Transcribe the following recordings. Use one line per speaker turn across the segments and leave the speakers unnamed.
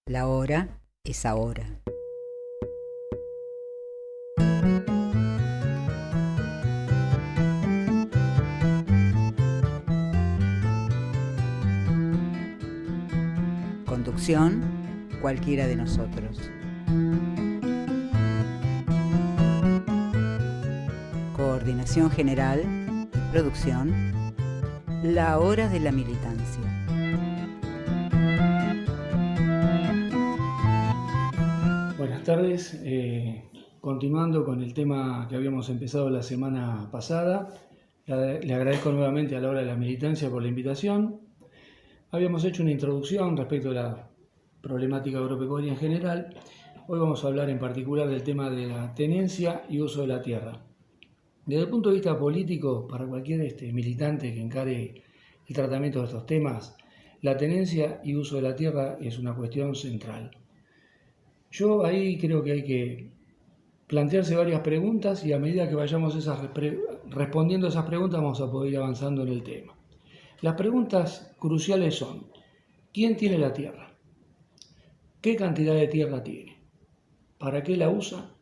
La hora es ahora. Conducción, cualquiera de nosotros. Coordinación general y producción, la hora de la militancia.
Buenas tardes, continuando con el tema que habíamos empezado la semana pasada, le agradezco nuevamente a la hora de la militancia por la invitación. Habíamos hecho una introducción respecto a la problemática agropecuaria en general. Hoy vamos a hablar en particular del tema de la tenencia y uso de la tierra. Desde el punto de vista político, para cualquier militante que encare el tratamiento de estos temas, la tenencia y uso de la tierra es una cuestión central. Yo ahí creo que hay que plantearse varias preguntas y a medida que vayamos respondiendo esas preguntas vamos a poder ir avanzando en el tema. Las preguntas cruciales son: ¿quién tiene la tierra? ¿Qué cantidad de tierra tiene? ¿Para qué la usa?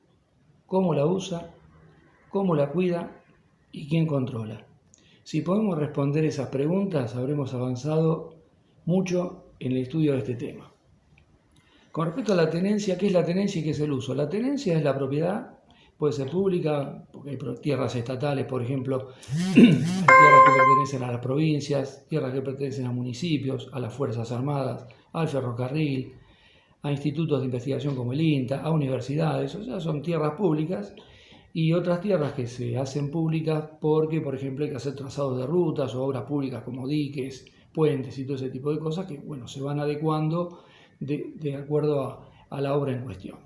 ¿Cómo la usa? ¿Cómo la cuida? ¿Y quién controla? Si podemos responder esas preguntas, habremos avanzado mucho en el estudio de este tema. Con respecto a la tenencia, ¿qué es la tenencia y qué es el uso? La tenencia es la propiedad, puede ser pública, porque hay tierras estatales, por ejemplo, hay tierras que pertenecen a las provincias, tierras que pertenecen a municipios, a las Fuerzas Armadas, al ferrocarril, a institutos de investigación como el INTA, a universidades, o sea, son tierras públicas, y otras tierras que se hacen públicas porque, por ejemplo, hay que hacer trazados de rutas o obras públicas como diques, puentes y todo ese tipo de cosas que, bueno, se van adecuando de acuerdo a la obra en cuestión.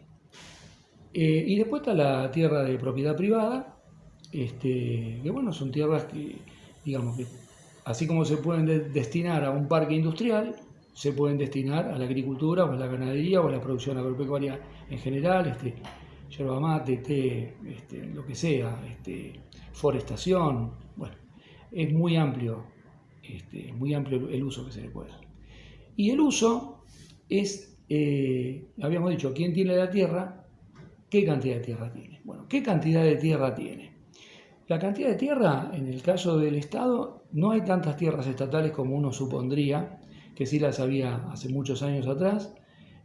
Y después está la tierra de propiedad privada, que bueno, son tierras que, digamos, que así como se pueden destinar a un parque industrial, se pueden destinar a la agricultura o a la ganadería o a la producción agropecuaria en general, yerba mate, té, lo que sea, forestación. Bueno, es muy amplio el uso que se le puede dar. Y el uso es, habíamos dicho, ¿quién tiene la tierra? ¿Qué cantidad de tierra tiene? Bueno, ¿qué cantidad de tierra tiene? La cantidad de tierra, en el caso del Estado, no hay tantas tierras estatales como uno supondría, que sí las había hace muchos años atrás,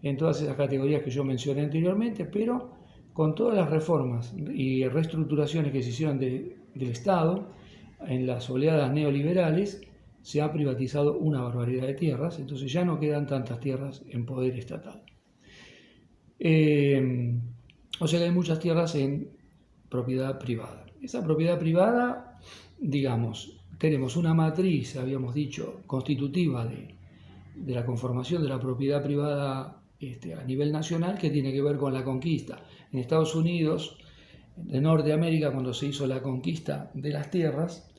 en todas esas categorías que yo mencioné anteriormente, pero con todas las reformas y reestructuraciones que se hicieron del Estado, en las oleadas neoliberales, se ha privatizado una barbaridad de tierras, entonces ya no quedan tantas tierras en poder estatal. O sea que hay muchas tierras en propiedad privada. Esa propiedad privada, digamos, tenemos una matriz, habíamos dicho, constitutiva de la conformación de la propiedad privada a nivel nacional, que tiene que ver con la conquista. En Estados Unidos, de Norteamérica, cuando se hizo la conquista de las tierras,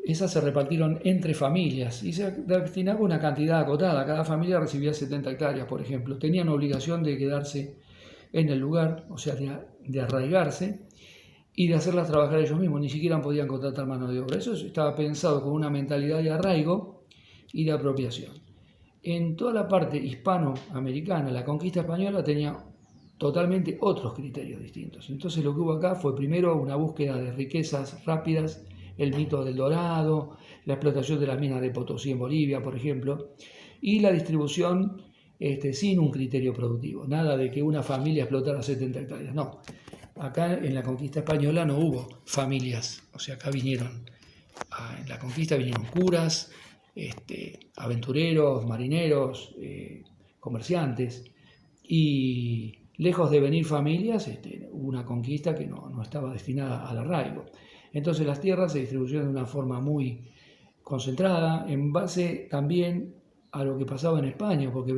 esas se repartieron entre familias y se destinaba una cantidad acotada. Cada familia recibía 70 hectáreas, por ejemplo. Tenían obligación de quedarse en el lugar, o sea, de arraigarse y de hacerlas trabajar ellos mismos. Ni siquiera podían contratar mano de obra. Eso estaba pensado con una mentalidad de arraigo y de apropiación. En toda la parte hispanoamericana, la conquista española tenía totalmente otros criterios distintos. Entonces lo que hubo acá fue primero una búsqueda de riquezas rápidas, el mito del Dorado, la explotación de las minas de Potosí en Bolivia, por ejemplo, y la distribución sin un criterio productivo. Nada de que una familia explotara 70 hectáreas, no. Acá en la conquista española no hubo familias, o sea, acá en la conquista vinieron curas, aventureros, marineros, comerciantes, y lejos de venir familias, hubo una conquista que no estaba destinada al arraigo. Entonces las tierras se distribuyeron de una forma muy concentrada, en base también a lo que pasaba en España, porque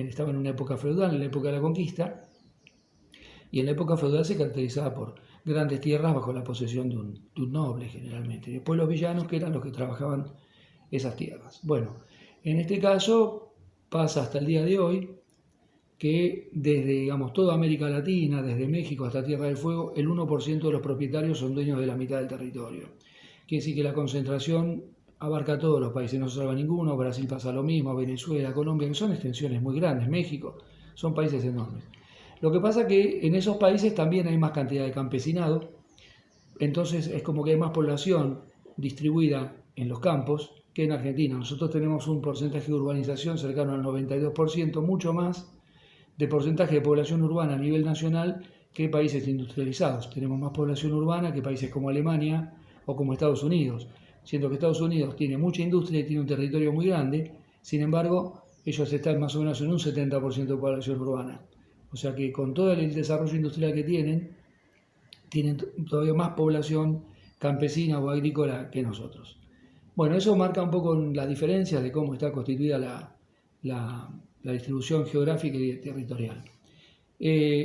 estaban en una época feudal, en la época de la conquista, y en la época feudal se caracterizaba por grandes tierras bajo la posesión de un noble generalmente. Y después los villanos, que eran los que trabajaban esas tierras. Bueno, en este caso pasa hasta el día de hoy que desde, digamos, toda América Latina, desde México hasta Tierra del Fuego, el 1% de los propietarios son dueños de la mitad del territorio. Quiere decir que la concentración abarca a todos los países, no se salva ninguno. Brasil pasa lo mismo, Venezuela, Colombia, que son extensiones muy grandes, México son países enormes. Lo que pasa es que en esos países también hay más cantidad de campesinado, entonces es como que hay más población distribuida en los campos que en Argentina. Nosotros tenemos un porcentaje de urbanización cercano al 92%, mucho más de porcentaje de población urbana a nivel nacional que países industrializados. Tenemos más población urbana que países como Alemania o como Estados Unidos, siendo que Estados Unidos tiene mucha industria y tiene un territorio muy grande, sin embargo, ellos están más o menos en un 70% de población urbana. O sea que con todo el desarrollo industrial que tienen todavía más población campesina o agrícola que nosotros. Bueno, eso marca un poco las diferencias de cómo está constituida la distribución geográfica y territorial.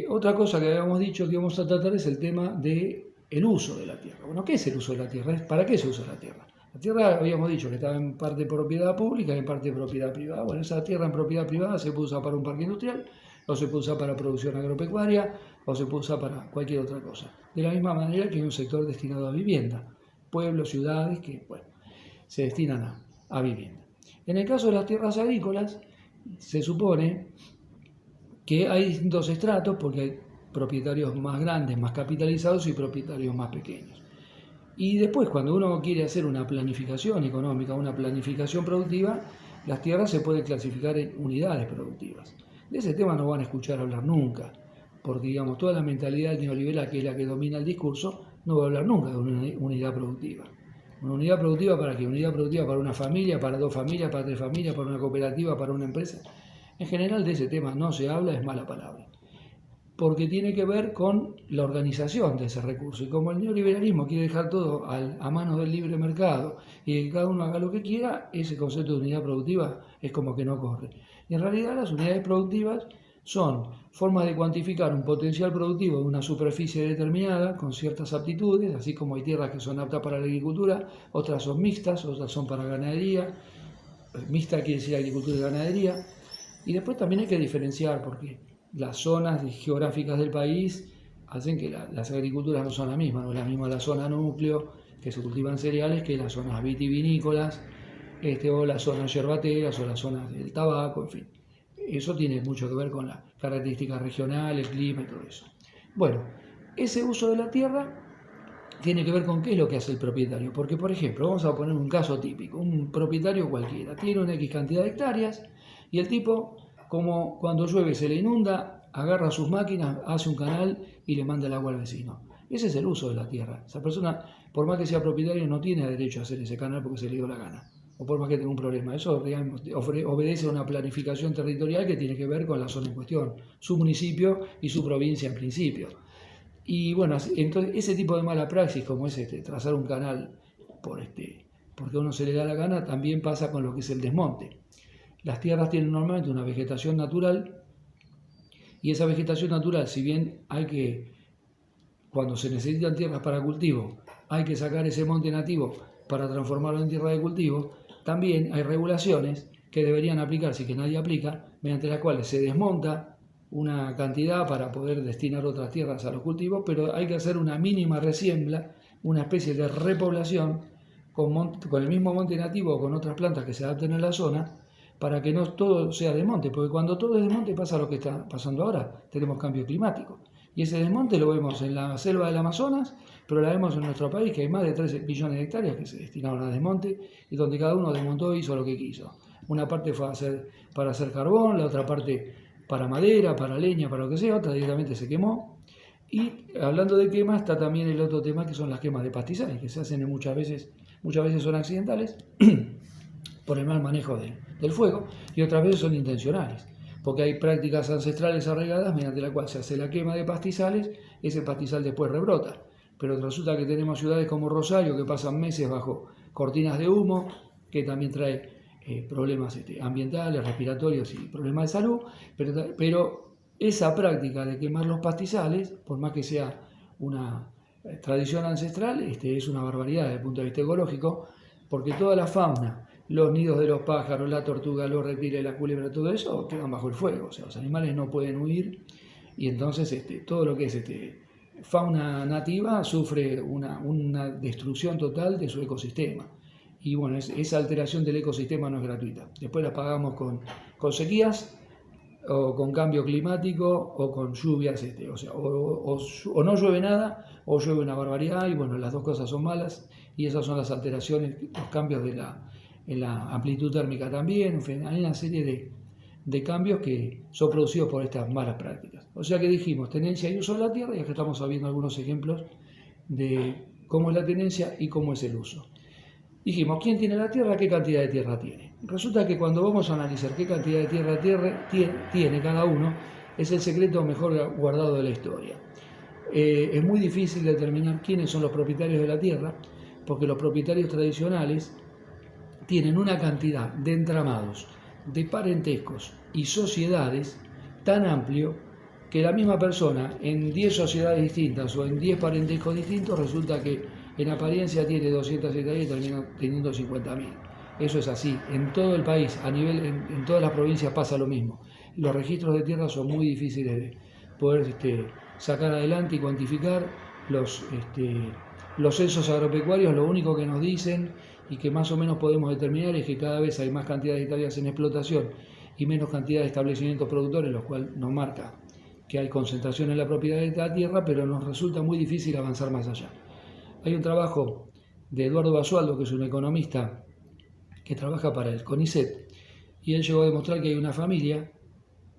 Otra cosa que habíamos dicho que vamos a tratar es el tema del uso de la tierra. Bueno, ¿qué es el uso de la tierra? ¿Para qué se usa la tierra? La tierra habíamos dicho que estaba en parte propiedad pública y en parte propiedad privada. Bueno, esa tierra en propiedad privada se puede usar para un parque industrial, o se puede usar para producción agropecuaria, o se puede usar para cualquier otra cosa. De la misma manera que hay un sector destinado a vivienda, pueblos, ciudades que, bueno, se destinan a vivienda. En el caso de las tierras agrícolas, se supone que hay distintos estratos porque hay propietarios más grandes, más capitalizados y propietarios más pequeños. Y después, cuando uno quiere hacer una planificación económica, una planificación productiva, las tierras se pueden clasificar en unidades productivas. De ese tema no van a escuchar hablar nunca, porque digamos, toda la mentalidad neoliberal, que es la que domina el discurso, no va a hablar nunca de una unidad productiva. Una unidad productiva ¿para qué? Unidad productiva para una familia, para dos familias, para tres familias, para una cooperativa, para una empresa. En general de ese tema no se habla, es mala palabra, porque tiene que ver con la organización de ese recurso. Y como el neoliberalismo quiere dejar todo a manos del libre mercado y que cada uno haga lo que quiera, ese concepto de unidad productiva es como que no corre. Y en realidad las unidades productivas son formas de cuantificar un potencial productivo de una superficie determinada con ciertas aptitudes, así como hay tierras que son aptas para la agricultura, otras son mixtas, otras son para ganadería. Mixta quiere decir agricultura y ganadería. Y después también hay que diferenciar porque las zonas geográficas del país hacen que las agriculturas no son las mismas, no es la misma la zona núcleo, que se cultivan cereales, que las zonas vitivinícolas, o las zonas yerbateras, o las zonas del tabaco, en fin. Eso tiene mucho que ver con las características regionales, el clima y todo eso. Bueno, ese uso de la tierra tiene que ver con qué es lo que hace el propietario. Porque, por ejemplo, vamos a poner un caso típico. Un propietario cualquiera tiene una X cantidad de hectáreas y el tipo, como cuando llueve se le inunda, agarra sus máquinas, hace un canal y le manda el agua al vecino. Ese es el uso de la tierra. Esa persona, por más que sea propietario, no tiene derecho a hacer ese canal porque se le dio la gana. O por más que tenga un problema. Eso obedece a una planificación territorial que tiene que ver con la zona en cuestión, su municipio y su provincia en principio. Y bueno, entonces ese tipo de mala praxis, como es trazar un canal porque a uno se le da la gana, también pasa con lo que es el desmonte. Las tierras tienen normalmente una vegetación natural y esa vegetación natural, si bien cuando se necesitan tierras para cultivo, hay que sacar ese monte nativo para transformarlo en tierra de cultivo, también hay regulaciones que deberían aplicarse y que nadie aplica, mediante las cuales se desmonta una cantidad para poder destinar otras tierras a los cultivos, pero hay que hacer una mínima resiembra, una especie de repoblación con el mismo monte nativo o con otras plantas que se adapten a la zona, para que no todo sea desmonte, porque cuando todo es desmonte pasa lo que está pasando ahora, tenemos cambio climático. Y ese desmonte lo vemos en la selva del Amazonas, pero la vemos en nuestro país, que hay más de 13 millones de hectáreas que se destinaron a desmonte, y donde cada uno desmontó e hizo lo que quiso. Una parte fue para hacer carbón, la otra parte para madera, para leña, para lo que sea, otra directamente se quemó. Y hablando de quema, está también el otro tema que son las quemas de pastizales, que se hacen muchas veces son accidentales por el mal manejo del fuego, y otras veces son intencionales, porque hay prácticas ancestrales arraigadas mediante la cual se hace la quema de pastizales, ese pastizal después rebrota. Pero resulta que tenemos ciudades como Rosario que pasan meses bajo cortinas de humo, que también trae problemas ambientales, respiratorios y problemas de salud, pero esa práctica de quemar los pastizales, por más que sea una tradición ancestral, es una barbaridad desde el punto de vista ecológico, porque toda la fauna, los nidos de los pájaros, la tortuga, los reptiles, la culebra, todo eso quedan bajo el fuego, o sea, los animales no pueden huir y entonces todo lo que es fauna nativa sufre una destrucción total de su ecosistema. Y bueno, esa alteración del ecosistema no es gratuita. Después la pagamos con sequías o con cambio climático o con lluvias, o no llueve nada o llueve una barbaridad, y bueno, las dos cosas son malas, y esas son las alteraciones, los cambios en la amplitud térmica también. En fin, hay una serie de cambios que son producidos por estas malas prácticas. O sea que dijimos tenencia y uso de la tierra, y acá estamos viendo algunos ejemplos de cómo es la tenencia y cómo es el uso. Dijimos, ¿quién tiene la tierra? ¿Qué cantidad de tierra tiene? Resulta que cuando vamos a analizar qué cantidad de tierra tiene cada uno, es el secreto mejor guardado de la historia. Es muy difícil determinar quiénes son los propietarios de la tierra, porque los propietarios tradicionales tienen una cantidad de entramados, de parentescos y sociedades tan amplio que la misma persona en 10 sociedades distintas o en 10 parentescos distintos resulta que en apariencia tiene 200 hectáreas y termina teniendo 50.000. Eso es así, en todo el país, en todas las provincias pasa lo mismo. Los registros de tierra son muy difíciles de poder sacar adelante y cuantificar. Los censos agropecuarios lo único que nos dicen y que más o menos podemos determinar es que cada vez hay más cantidad de hectáreas en explotación y menos cantidad de establecimientos productores, lo cual nos marca que hay concentración en la propiedad de la tierra, pero nos resulta muy difícil avanzar más allá. Hay un trabajo de Eduardo Basualdo, que es un economista que trabaja para el CONICET, y él llegó a demostrar que hay una familia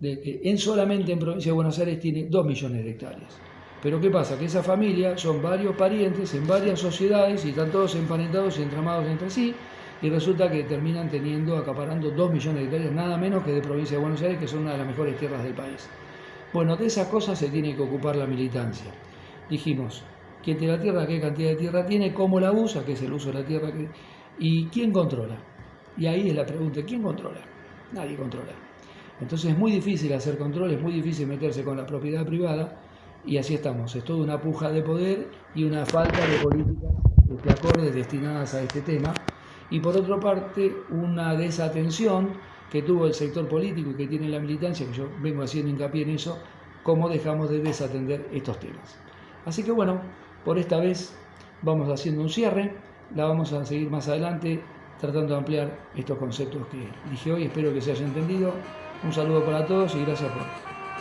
que solamente en provincia de Buenos Aires tiene 2 millones de hectáreas. Pero ¿qué pasa? Que esa familia son varios parientes en varias sociedades y están todos emparentados y entramados entre sí, y resulta que terminan acaparando 2 millones de hectáreas, nada menos que de provincia de Buenos Aires, que son una de las mejores tierras del país. Bueno, de esas cosas se tiene que ocupar la militancia. Dijimos, ¿quién tiene la tierra? ¿Qué cantidad de tierra tiene? ¿Cómo la usa? ¿Qué es el uso de la tierra? ¿Y quién controla? Y ahí es la pregunta, ¿quién controla? Nadie controla. Entonces es muy difícil hacer control, es muy difícil meterse con la propiedad privada, y así estamos. Es toda una puja de poder y una falta de políticas acordes destinadas a este tema. Y por otra parte, una desatención que tuvo el sector político y que tiene la militancia, que yo vengo haciendo hincapié en eso, cómo dejamos de desatender estos temas. Así que bueno, por esta vez vamos haciendo un cierre, la vamos a seguir más adelante tratando de ampliar estos conceptos que dije hoy. Espero que se haya entendido. Un saludo para todos y gracias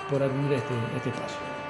por atender este espacio.